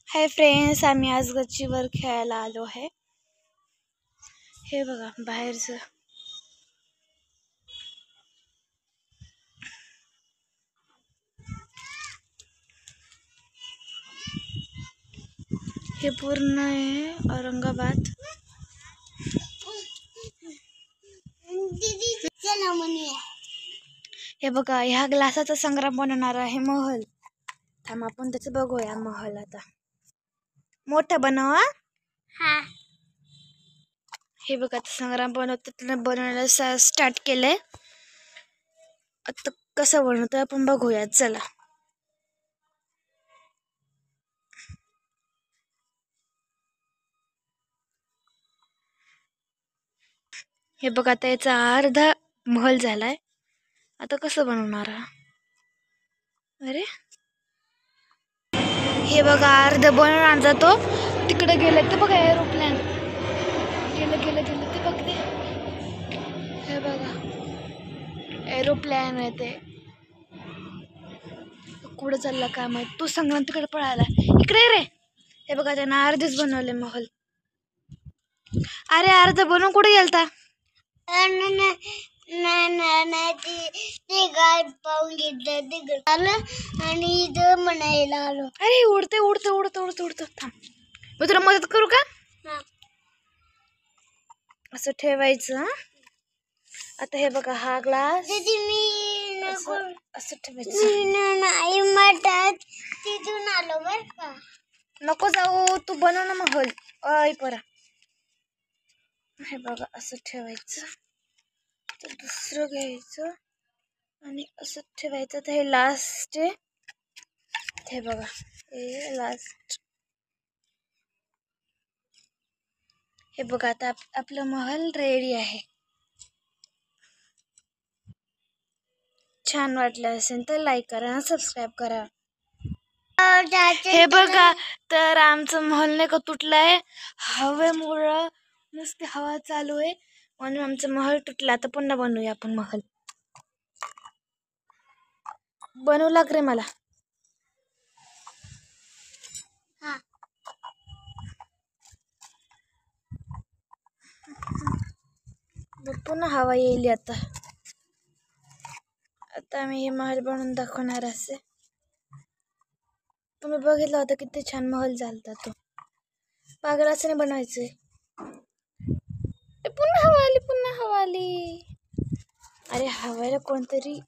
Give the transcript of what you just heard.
Hi friends, आम्ही आज गच्चीवर खेळायला आलो आहे. हे बघा बाहेरचं. हे पूर्ण आहे औरंगाबाद. हे बघा, ह्या ग्लासाचा संग्राम बनवणार आहे महल. थांब आपण त्याचं बघूया महल. आता मोठा बनवा. हा, हे बघा संग्राम बनवायला स्टार्ट केलंय. आता कसं बनवतोय आपण बघूया. चला. हे बघा आता याचा अर्धा महल झालाय. आता कसं बनवणार? अरे हे बघा अर्ध बनवून जातो. तिकडे गेलं ते बघा एरोप्लेन. गेलं ते बघते. हे बघा एरोप्लेन आहे ते. कुठं चालला काय माहित. तू संग्राम तिकडे पळाला. इकडे रे. हे बघा त्यांना अर्धेच बनवले महल. अरे अर्ध बनवून कुठे गेलता? ते गाय पाहून घेतलं ते आलं आणि इथं म्हणायला आलो. अरे उडते थांब. मी तुला मदत करू का? असं ठेवायचं. आता हे बघा हा ग्लास असं ठेवायचं. नाही म्हणतात तिथून आलो बर का. नको जाऊ, तू बनव ना महल. परा हे बघा असं ठेवायचं. तर दुसरं घ्यायचं आणि असं ठेवायचं. तर हे लास्ट आहे. हे बघा हे लास्ट. हे बघा आता आपलं महल रेडी आहे. छान वाटलं असेल तर लाईक करा आणि सबस्क्राईब करा. हे बघा तर आमचं महल नाही का तुटलाय. हवेमुळं नुसती हवा चालू आहे म्हणून आमचं महल तुटला. आता पुन्हा बनवूया आपण महल. बनवू लाग रे मला. पुन्हा हवा येईल. आता मी हे महल बनवून दाखवणार असे. तुम्ही बघितलं होतं किती छान महल झालता तो. पागल असं नाही बनवायचंय. पुन्हा हवा आली. अरे हवायला कोणतरी